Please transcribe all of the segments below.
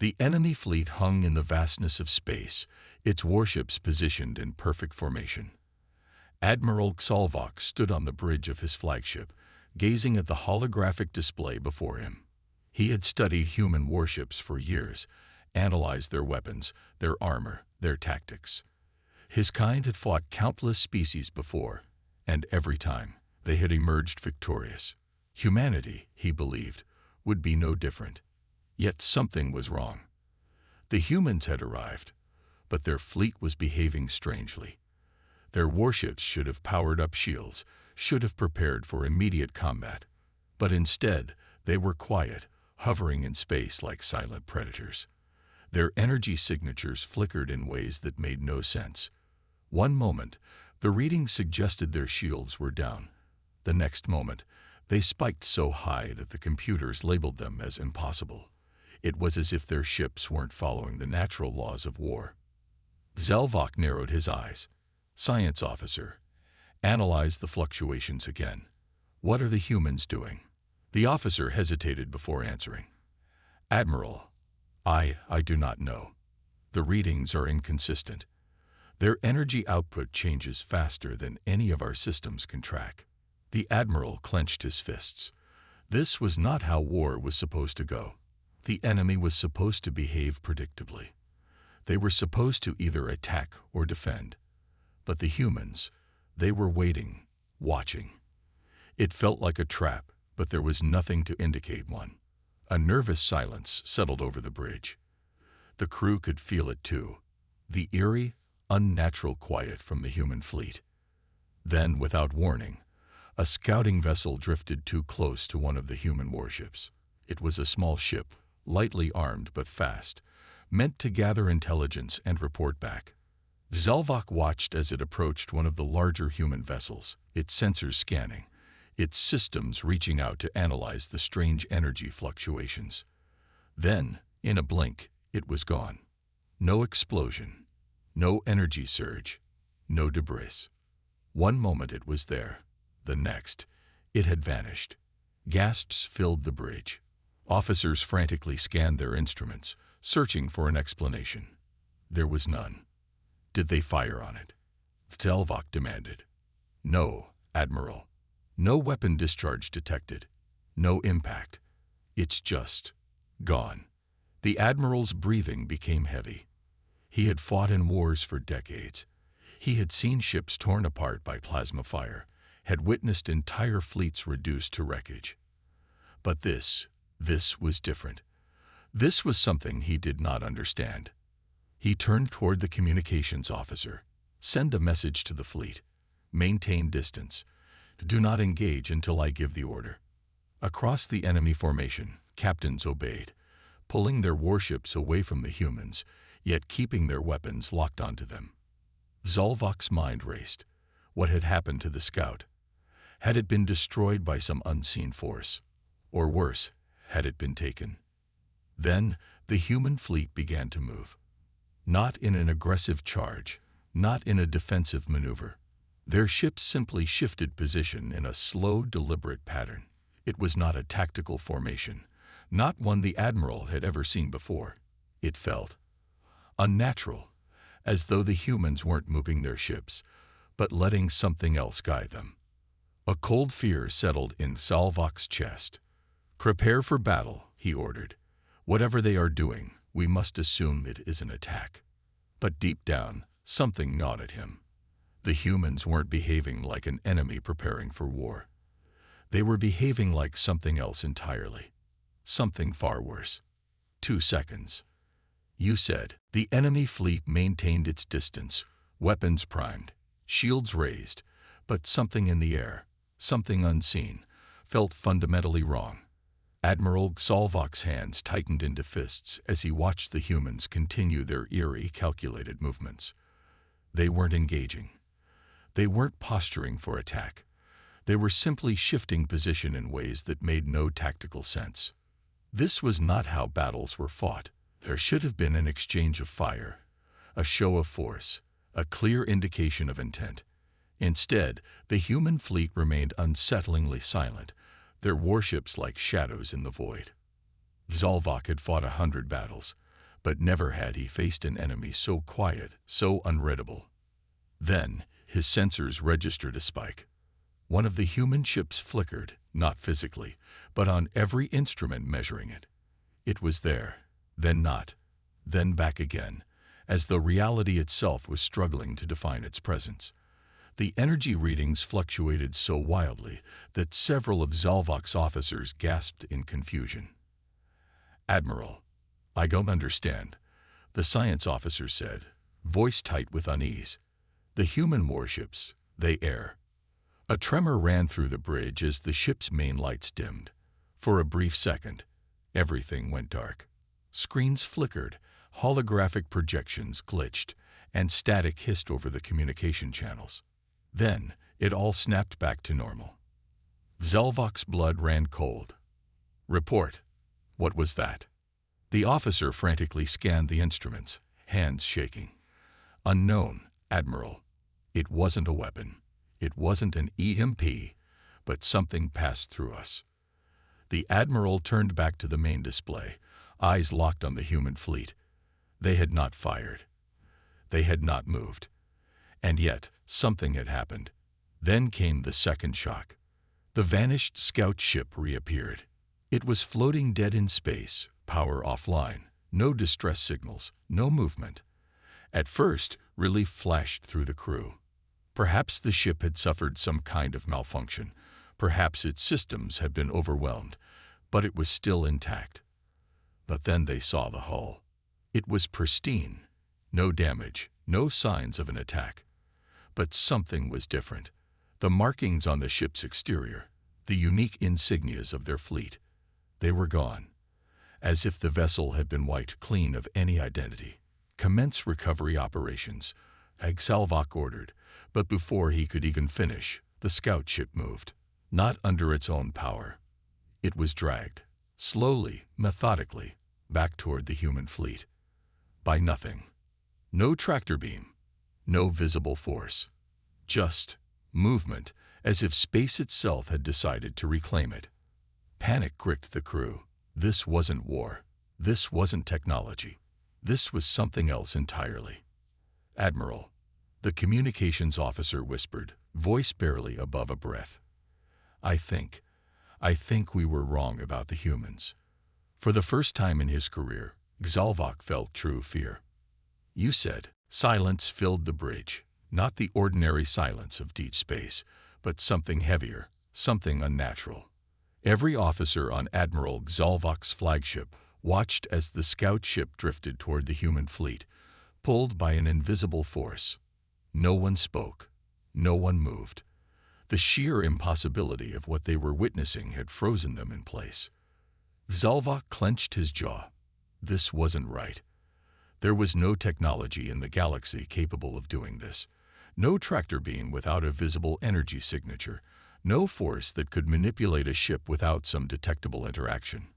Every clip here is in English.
The enemy fleet hung in the vastness of space, its warships positioned in perfect formation. Admiral Xalvok stood on the bridge of his flagship, gazing at the holographic display before him. He had studied human warships for years, analyzed their weapons, their armor, their tactics. His kind had fought countless species before, and every time they had emerged victorious. Humanity, he believed, would be no different. Yet something was wrong. The humans had arrived, but their fleet was behaving strangely. Their warships should have powered up shields, should have prepared for immediate combat. But instead, they were quiet, hovering in space like silent predators. Their energy signatures flickered in ways that made no sense. One moment, the readings suggested their shields were down. The next moment, they spiked so high that the computers labeled them as impossible. It was as if their ships weren't following the natural laws of war. Xalvok narrowed his eyes. Science officer, analyze the fluctuations again. What are the humans doing? The officer hesitated before answering. Admiral, I do not know. The readings are inconsistent. Their energy output changes faster than any of our systems can track. The admiral clenched his fists. This was not how war was supposed to go. The enemy was supposed to behave predictably. They were supposed to either attack or defend. But the humans, they were waiting, watching. It felt like a trap, but there was nothing to indicate one. A nervous silence settled over the bridge. The crew could feel it too, the eerie, unnatural quiet from the human fleet. Then, without warning, a scouting vessel drifted too close to one of the human warships. It was a small ship, lightly armed but fast, meant to gather intelligence and report back. Xalvok watched as it approached one of the larger human vessels, its sensors scanning, its systems reaching out to analyze the strange energy fluctuations. Then, in a blink, it was gone. No explosion, no energy surge, no debris. One moment it was there. The next, it had vanished. Gasps filled the bridge. Officers frantically scanned their instruments, searching for an explanation. There was none. Did they fire on it? Xalvok demanded. No, Admiral. No weapon discharge detected. No impact. It's just gone. The Admiral's breathing became heavy. He had fought in wars for decades. He had seen ships torn apart by plasma fire, had witnessed entire fleets reduced to wreckage. But this was different. This was something he did not understand. He turned toward the communications officer. Send a message to the fleet. Maintain distance. Do not engage until I give the order. Across the enemy formation, captains obeyed, pulling their warships away from the humans, yet keeping their weapons locked onto them. Xalvok's mind raced. What had happened to the scout? Had it been destroyed by some unseen force? Or worse, had it been taken? Then the human fleet began to move. Not in an aggressive charge, not in a defensive maneuver. Their ships simply shifted position in a slow, deliberate pattern. It was not a tactical formation, not one the Admiral had ever seen before. It felt unnatural, as though the humans weren't moving their ships, but letting something else guide them. A cold fear settled in Xalvok's chest. Prepare for battle, he ordered. Whatever they are doing, we must assume it is an attack. But deep down, something gnawed at him. The humans weren't behaving like an enemy preparing for war. They were behaving like something else entirely. Something far worse. 2 seconds. You said. The enemy fleet maintained its distance, weapons primed, shields raised, but something in the air, something unseen, felt fundamentally wrong. Admiral Xalvok's hands tightened into fists as he watched the humans continue their eerie, calculated movements. They weren't engaging. They weren't posturing for attack. They were simply shifting position in ways that made no tactical sense. This was not how battles were fought. There should have been an exchange of fire, a show of force, a clear indication of intent. Instead, the human fleet remained unsettlingly silent, their warships like shadows in the void. Xalvok had fought 100 battles, but never had he faced an enemy so quiet, so unreadable. Then, his sensors registered a spike. One of the human ships flickered, not physically, but on every instrument measuring it. It was there, then not, then back again, as though reality itself was struggling to define its presence. The energy readings fluctuated so wildly that several of Zalvok's officers gasped in confusion. "Admiral, I don't understand," the science officer said, voice tight with unease. "The human warships, they err." A tremor ran through the bridge as the ship's main lights dimmed. For a brief second, everything went dark. Screens flickered, holographic projections glitched, and static hissed over the communication channels. Then, it all snapped back to normal. Zalvok's blood ran cold. "Report. What was that?" The officer frantically scanned the instruments, hands shaking. "Unknown, Admiral. It wasn't a weapon. It wasn't an EMP, but something passed through us." The Admiral turned back to the main display, eyes locked on the human fleet. They had not fired. They had not moved. And yet, something had happened. Then came the second shock. The vanished scout ship reappeared. It was floating dead in space, power offline, no distress signals, no movement. At first, relief flashed through the crew. Perhaps the ship had suffered some kind of malfunction. Perhaps its systems had been overwhelmed, but it was still intact. But then they saw the hull. It was pristine. No damage, no signs of an attack. But something was different. The markings on the ship's exterior, the unique insignias of their fleet, they were gone. As if the vessel had been wiped clean of any identity. "Commence recovery operations," Zalvok ordered, but before he could even finish, the scout ship moved. Not under its own power. It was dragged, slowly, methodically, back toward the human fleet. By nothing. No tractor beam. No visible force. Just movement, as if space itself had decided to reclaim it. Panic gripped the crew. This wasn't war. This wasn't technology. This was something else entirely. "Admiral," the communications officer whispered, voice barely above a breath. I think we were wrong about the humans." For the first time in his career, Zalvok felt true fear. "You said." Silence filled the bridge, not the ordinary silence of deep space, but something heavier, something unnatural. Every officer on Admiral Zalvok's flagship watched as the scout ship drifted toward the human fleet, pulled by an invisible force. No one spoke. No one moved. The sheer impossibility of what they were witnessing had frozen them in place. Zalvok clenched his jaw. This wasn't right. There was no technology in the galaxy capable of doing this. No tractor beam without a visible energy signature. No force that could manipulate a ship without some detectable interaction.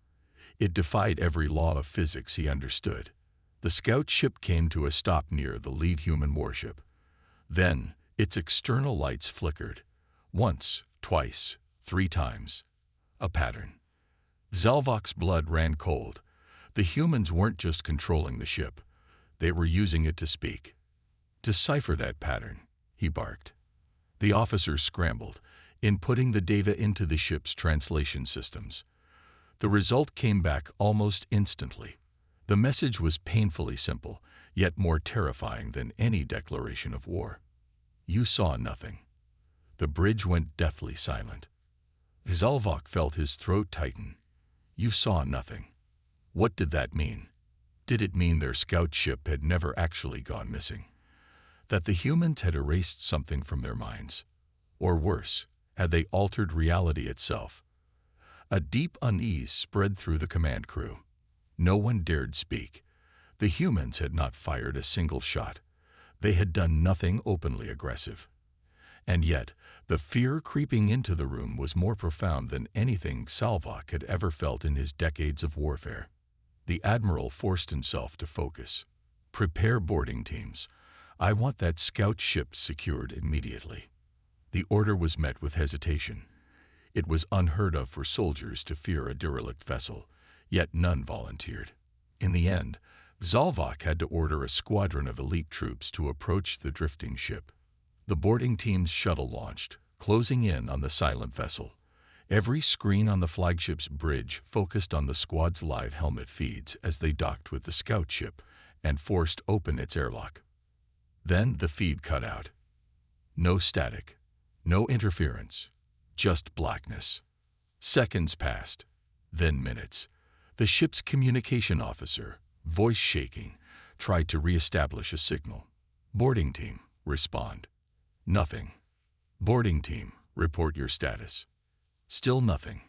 It defied every law of physics he understood. The scout ship came to a stop near the lead human warship. Then, its external lights flickered. Once, twice, 3 times. A pattern. Zalvok's blood ran cold. The humans weren't just controlling the ship. They were using it to speak. "Decipher that pattern," he barked. The officers scrambled, inputting the data into the ship's translation systems. The result came back almost instantly. The message was painfully simple, yet more terrifying than any declaration of war. "You saw nothing." The bridge went deathly silent. Zalvok felt his throat tighten. "You saw nothing." What did that mean? Did it mean their scout ship had never actually gone missing? That the humans had erased something from their minds? Or worse, had they altered reality itself? A deep unease spread through the command crew. No one dared speak. The humans had not fired a single shot. They had done nothing openly aggressive. And yet, the fear creeping into the room was more profound than anything Zalvok had ever felt in his decades of warfare. The Admiral forced himself to focus. "Prepare boarding teams. I want that scout ship secured immediately." The order was met with hesitation. It was unheard of for soldiers to fear a derelict vessel, yet none volunteered. In the end, Zalvok had to order a squadron of elite troops to approach the drifting ship. The boarding team's shuttle launched, closing in on the silent vessel. Every screen on the flagship's bridge focused on the squad's live helmet feeds as they docked with the scout ship and forced open its airlock. Then the feed cut out. No static, no interference, just blackness. Seconds passed, then minutes. The ship's communication officer, voice shaking, tried to re-establish a signal. Boarding team, respond. Nothing. Boarding team, report your status. Still nothing.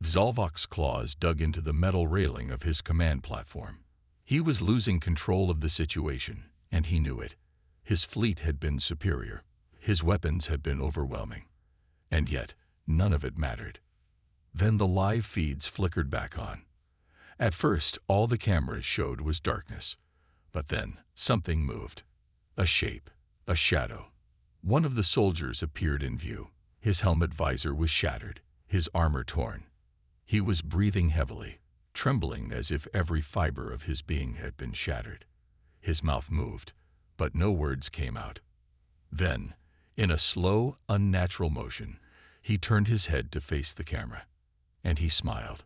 Zalvok's claws dug into the metal railing of his command platform. He was losing control of the situation, and he knew it. His fleet had been superior. His weapons had been overwhelming. And yet, none of it mattered. Then the live feeds flickered back on. At first, all the cameras showed was darkness. But then, something moved. A shape, a shadow. One of the soldiers appeared in view. His helmet visor was shattered, his armor torn. He was breathing heavily, trembling as if every fiber of his being had been shattered. His mouth moved, but no words came out. Then, in a slow, unnatural motion, he turned his head to face the camera. And he smiled.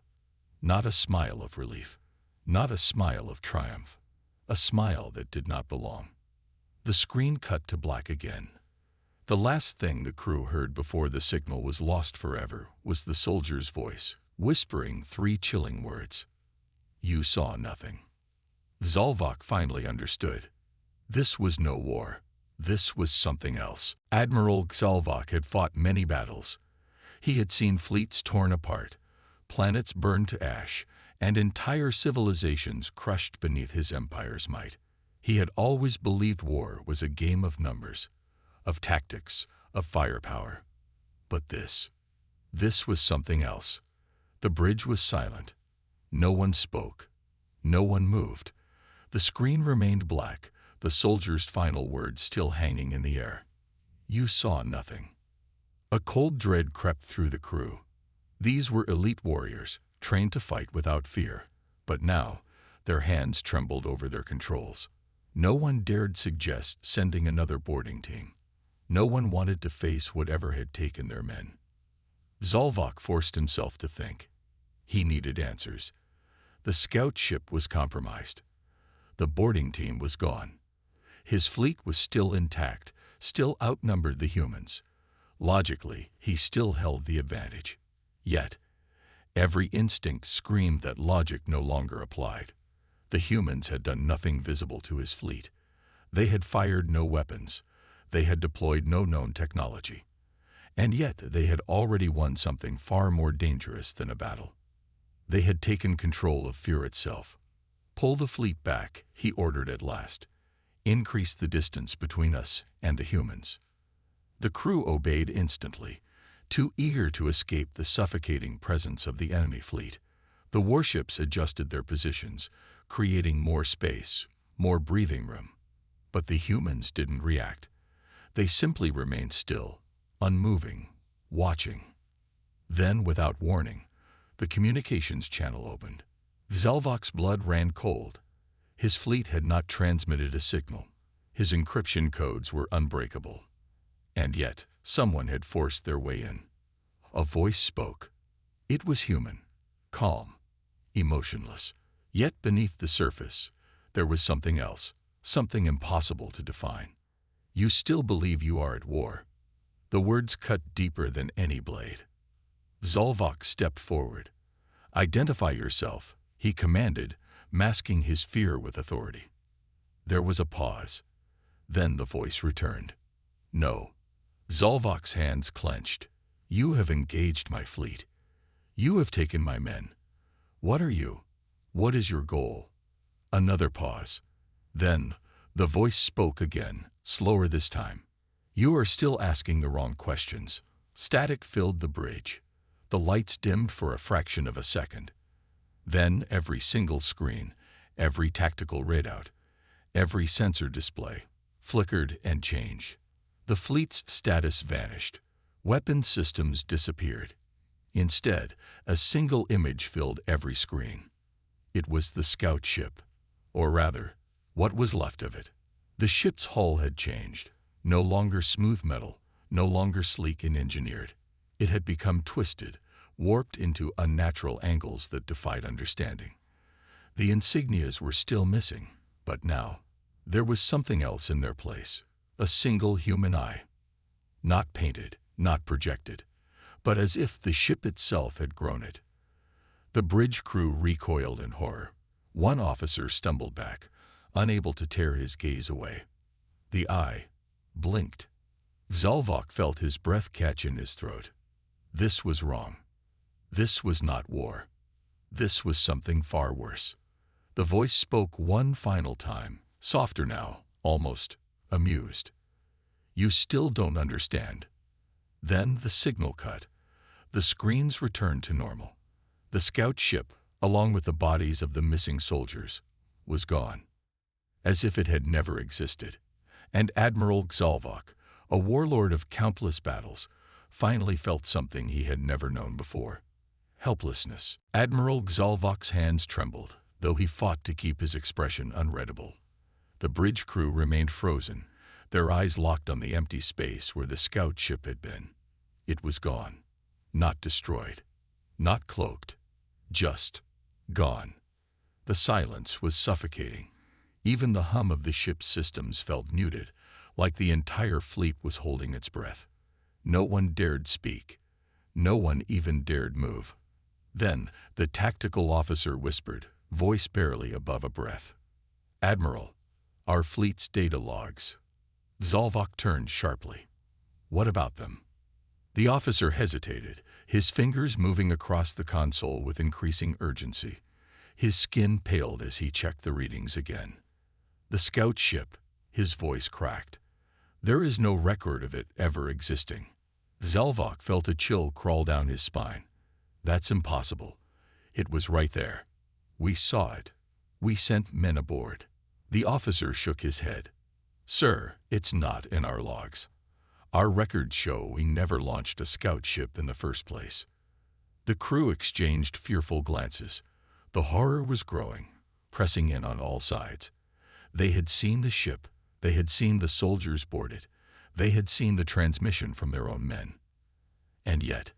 Not a smile of relief, not a smile of triumph, a smile that did not belong. The screen cut to black again. The last thing the crew heard before the signal was lost forever was the soldier's voice, whispering 3 chilling words. You saw nothing. Zalvok finally understood. This was no war. This was something else. Admiral Zalvok had fought many battles. He had seen fleets torn apart, planets burned to ash, and entire civilizations crushed beneath his empire's might. He had always believed war was a game of numbers, of tactics, of firepower. But this was something else. The bridge was silent. No one spoke. No one moved. The screen remained black, the soldier's final words still hanging in the air. You saw nothing. A cold dread crept through the crew. These were elite warriors, trained to fight without fear. But now, their hands trembled over their controls. No one dared suggest sending another boarding team. No one wanted to face whatever had taken their men. Zalvok forced himself to think. He needed answers. The scout ship was compromised. The boarding team was gone. His fleet was still intact, still outnumbered the humans. Logically, he still held the advantage. Yet, every instinct screamed that logic no longer applied. The humans had done nothing visible to his fleet. They had fired no weapons. They had deployed no known technology. And yet they had already won something far more dangerous than a battle. They had taken control of fear itself. Pull the fleet back, he ordered at last. Increase the distance between us and the humans. The crew obeyed instantly, too eager to escape the suffocating presence of the enemy fleet. The warships adjusted their positions, creating more space, more breathing room. But the humans didn't react. They simply remained still, unmoving, watching. Then, without warning, the communications channel opened. Zalvok's blood ran cold. His fleet had not transmitted a signal. His encryption codes were unbreakable. And yet, someone had forced their way in. A voice spoke. It was human, calm, emotionless. Yet beneath the surface, there was something else, something impossible to define. You still believe you are at war. The words cut deeper than any blade. Zalvok stepped forward. Identify yourself, he commanded, masking his fear with authority. There was a pause. Then the voice returned. No. Zalvok's hands clenched. You have engaged my fleet. You have taken my men. What are you? What is your goal? Another pause. Then, the voice spoke again, slower this time. You are still asking the wrong questions. Static filled the bridge. The lights dimmed for a fraction of a second. Then every single screen, every tactical readout, every sensor display, flickered and changed. The fleet's status vanished. Weapon systems disappeared. Instead, a single image filled every screen. It was the scout ship, or rather, what was left of it. The ship's hull had changed. No longer smooth metal, no longer sleek and engineered. It had become twisted, warped into unnatural angles that defied understanding. The insignias were still missing, but now there was something else in their place. A single human eye. Not painted, not projected, but as if the ship itself had grown it. The bridge crew recoiled in horror. One officer stumbled back, unable to tear his gaze away. The eye blinked. Zalvok felt his breath catch in his throat. This was wrong. This was not war. This was something far worse. The voice spoke one final time, softer now, almost amused. You still don't understand. Then the signal cut. The screens returned to normal. The scout ship, along with the bodies of the missing soldiers, was gone, as if it had never existed. And Admiral Zalvok, a warlord of countless battles, finally felt something he had never known before. Helplessness. Admiral Zalvok's hands trembled, though he fought to keep his expression unreadable. The bridge crew remained frozen, their eyes locked on the empty space where the scout ship had been. It was gone. Not destroyed. Not cloaked. Just gone. The silence was suffocating. Even the hum of the ship's systems felt muted, like the entire fleet was holding its breath. No one dared speak. No one even dared move. Then the tactical officer whispered, voice barely above a breath. Admiral, our fleet's data logs. Zalvok turned sharply. What about them? The officer hesitated, his fingers moving across the console with increasing urgency. His skin paled as he checked the readings again. The scout ship, his voice cracked. There is no record of it ever existing. Zalvok felt a chill crawl down his spine. That's impossible. It was right there. We saw it. We sent men aboard. The officer shook his head. Sir, it's not in our logs. Our records show we never launched a scout ship in the first place. The crew exchanged fearful glances. The horror was growing, pressing in on all sides. They had seen the ship. They had seen the soldiers board it. They had seen the transmission from their own men. And yet,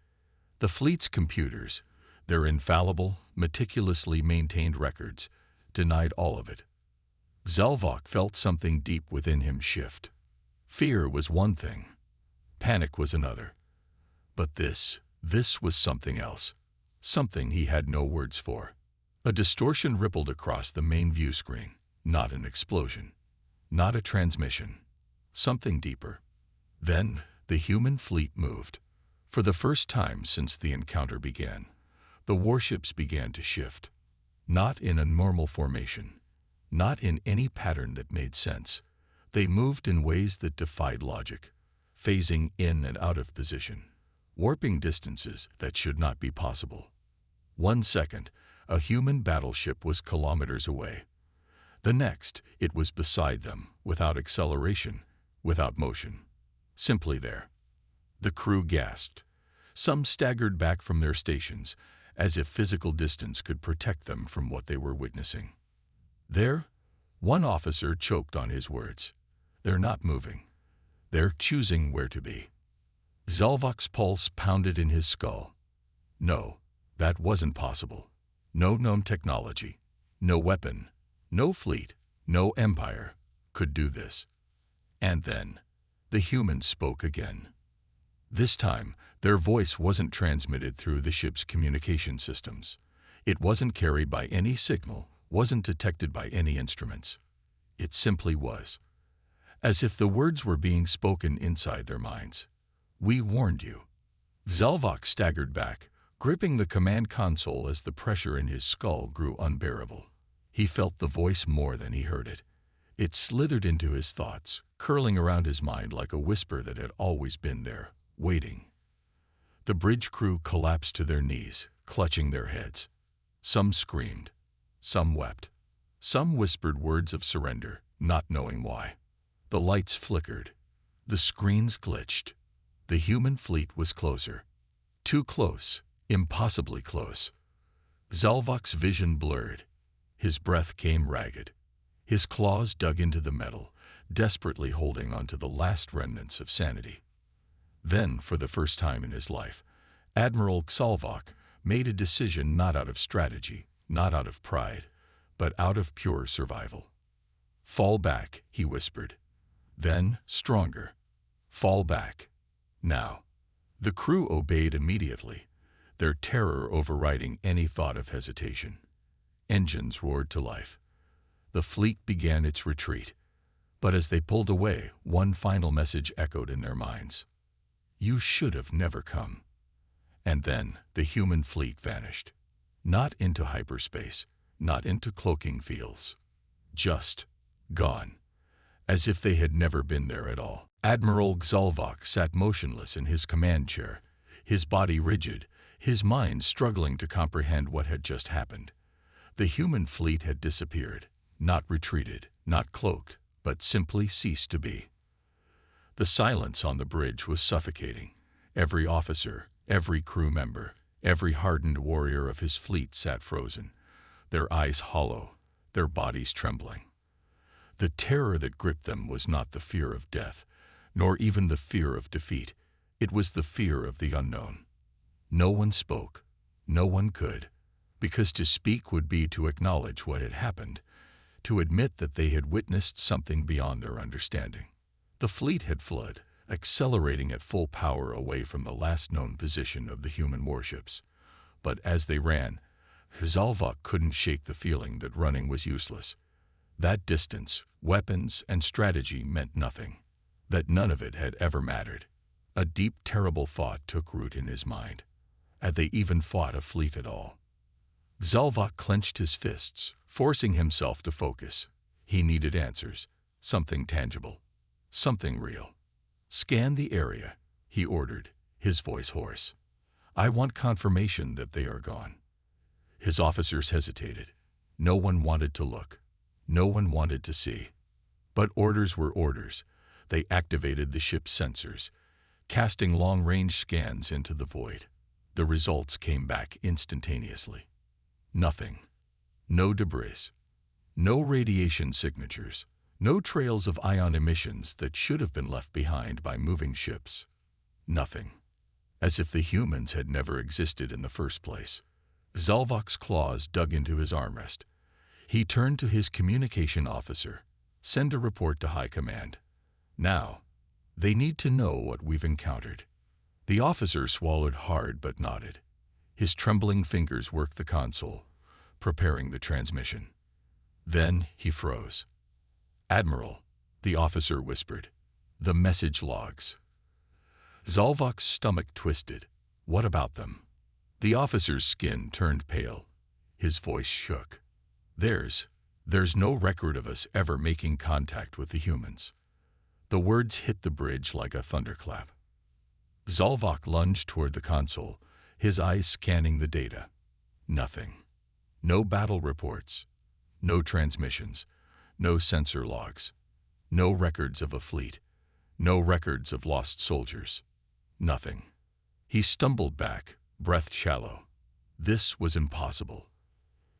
the fleet's computers, their infallible, meticulously maintained records, denied all of it. Zalvok felt something deep within him shift. Fear was one thing. Panic was another. But this was something else. Something he had no words for. A distortion rippled across the main view screen. Not an explosion. Not a transmission. Something deeper. Then the human fleet moved. For the first time since the encounter began, the warships began to shift. Not in a normal formation. Not in any pattern that made sense. They moved in ways that defied logic, phasing in and out of position, warping distances that should not be possible. 1 second, a human battleship was kilometers away. The next, it was beside them, without acceleration, without motion. Simply there. The crew gasped. Some staggered back from their stations, as if physical distance could protect them from what they were witnessing. There, one officer choked on his words. They're not moving. They're choosing where to be. Zalvok's pulse pounded in his skull. No, that wasn't possible. No known technology, no weapon, no fleet, no empire could do this. And then, the humans spoke again. This time, their voice wasn't transmitted through the ship's communication systems. It wasn't carried by any signal, wasn't detected by any instruments. It simply was. As if the words were being spoken inside their minds. We warned you. Zalvok staggered back, gripping the command console as the pressure in his skull grew unbearable. He felt the voice more than he heard it. It slithered into his thoughts, curling around his mind like a whisper that had always been there, waiting. The bridge crew collapsed to their knees, clutching their heads. Some screamed. Some wept. Some whispered words of surrender, not knowing why. The lights flickered. The screens glitched. The human fleet was closer. Too close, impossibly close. Zalvok's vision blurred. His breath came ragged. His claws dug into the metal, desperately holding onto the last remnants of sanity. Then, for the first time in his life, Admiral Xalvok made a decision not out of strategy, not out of pride, but out of pure survival. "Fall back," he whispered. Then, stronger. "Fall back. Now." The crew obeyed immediately, their terror overriding any thought of hesitation. Engines roared to life. The fleet began its retreat. But as they pulled away, one final message echoed in their minds. "You should have never come." And then the human fleet vanished. Not into hyperspace, not into cloaking fields. Just gone. As if they had never been there at all. Admiral Xalvok sat motionless in his command chair, his body rigid, his mind struggling to comprehend what had just happened. The human fleet had disappeared, not retreated, not cloaked, but simply ceased to be. The silence on the bridge was suffocating. Every officer, every crew member, every hardened warrior of his fleet sat frozen, their eyes hollow, their bodies trembling. The terror that gripped them was not the fear of death, nor even the fear of defeat. It was the fear of the unknown. No one spoke. No one could, because to speak would be to acknowledge what had happened, to admit that they had witnessed something beyond their understanding. The fleet had fled, accelerating at full power away from the last known position of the human warships. But as they ran, Xalvok couldn't shake the feeling that running was useless. That distance, weapons, and strategy meant nothing. That none of it had ever mattered. A deep, terrible thought took root in his mind. Had they even fought a fleet at all? Xalvok clenched his fists, forcing himself to focus. He needed answers, something tangible, something real. "Scan the area," he ordered, his voice hoarse. "I want confirmation that they are gone." His officers hesitated. No one wanted to look. No one wanted to see. But orders were orders. They activated the ship's sensors, casting long-range scans into the void. The results came back instantaneously. Nothing. No debris. No radiation signatures. No trails of ion emissions that should have been left behind by moving ships. Nothing. As if the humans had never existed in the first place. Xalvok's claws dug into his armrest. He turned to his communication officer. "Send a report to High Command. Now. They need to know what we've encountered." The officer swallowed hard but nodded. His trembling fingers worked the console, preparing the transmission. Then he froze. "Admiral," the officer whispered, "the message logs." Xalvok's stomach twisted. "What about them?" The officer's skin turned pale. His voice shook. There's no record of us ever making contact with the humans." The words hit the bridge like a thunderclap. Xalvok lunged toward the console, his eyes scanning the data. Nothing. No battle reports. No transmissions. No sensor logs. No records of a fleet. No records of lost soldiers. Nothing. He stumbled back, breath shallow. This was impossible.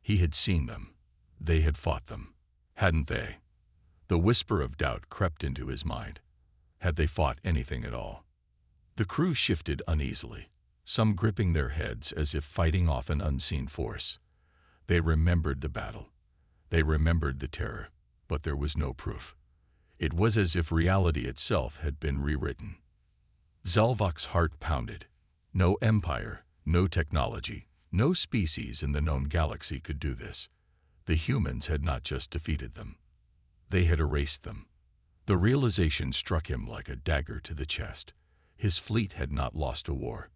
He had seen them. They had fought them. Hadn't they? The whisper of doubt crept into his mind. Had they fought anything at all? The crew shifted uneasily, some gripping their heads as if fighting off an unseen force. They remembered the battle. They remembered the terror, but there was no proof. It was as if reality itself had been rewritten. Xalvok's heart pounded. No empire, no technology, no species in the known galaxy could do this. The humans had not just defeated them. They had erased them. The realization struck him like a dagger to the chest. His fleet had not lost a war.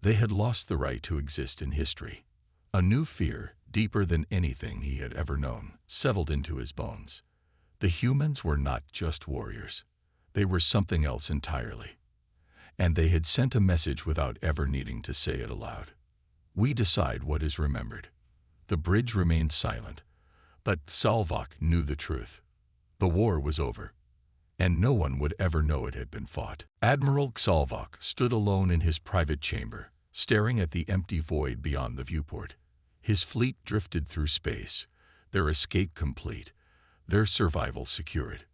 They had lost the right to exist in history. A new fear, deeper than anything he had ever known, settled into his bones. The humans were not just warriors. They were something else entirely. And they had sent a message without ever needing to say it aloud. "We decide what is remembered." The bridge remained silent, but Xalvok knew the truth. The war was over, and no one would ever know it had been fought. Admiral Xalvok stood alone in his private chamber, staring at the empty void beyond the viewport. His fleet drifted through space, their escape complete, their survival secured.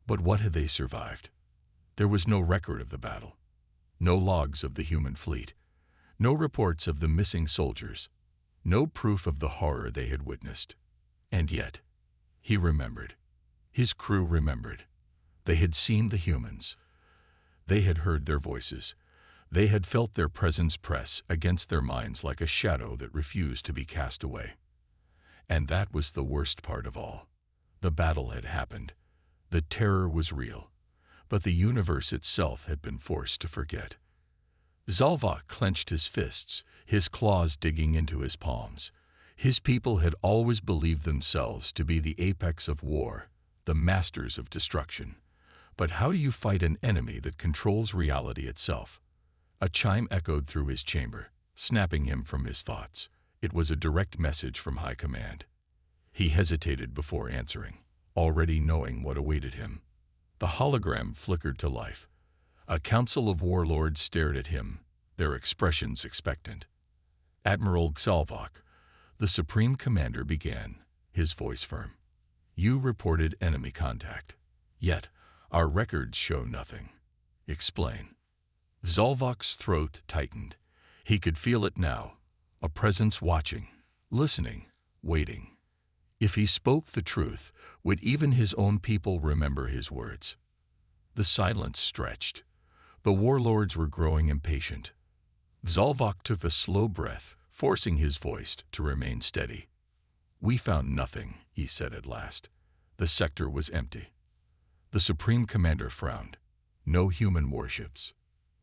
But what had they survived? There was no record of the battle, no logs of the human fleet, no reports of the missing soldiers, no proof of the horror they had witnessed. And yet, he remembered. His crew remembered. They had seen the humans. They had heard their voices. They had felt their presence press against their minds like a shadow that refused to be cast away. And that was the worst part of all. The battle had happened. The terror was real. But the universe itself had been forced to forget. Zalvok clenched his fists, his claws digging into his palms. His people had always believed themselves to be the apex of war, the masters of destruction. But how do you fight an enemy that controls reality itself? A chime echoed through his chamber, snapping him from his thoughts. It was a direct message from High Command. He hesitated before answering, already knowing what awaited him. The hologram flickered to life. A council of warlords stared at him, their expressions expectant. Admiral Xalvok, the Supreme Commander, began, his voice firm. You reported enemy contact. Yet, our records show nothing. Explain. Xalvok's throat tightened. He could feel it now, a presence watching, listening, waiting. If he spoke the truth, would even his own people remember his words? The silence stretched. The warlords were growing impatient. Xalvok took a slow breath, forcing his voice to remain steady. We found nothing, he said at last. The sector was empty. The Supreme Commander frowned. No human warships.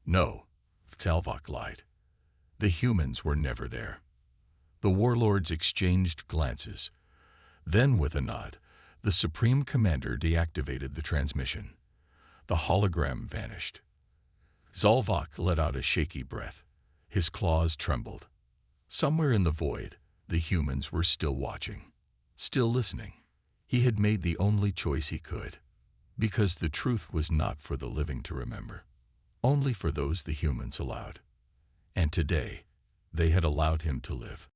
No, Xalvok lied. The humans were never there. The warlords exchanged glances. Then, with a nod, the Supreme Commander deactivated the transmission. The hologram vanished. Xalvok let out a shaky breath. His claws trembled. Somewhere in the void, the humans were still watching, still listening. He had made the only choice he could, because the truth was not for the living to remember, only for those the humans allowed. And today, they had allowed him to live.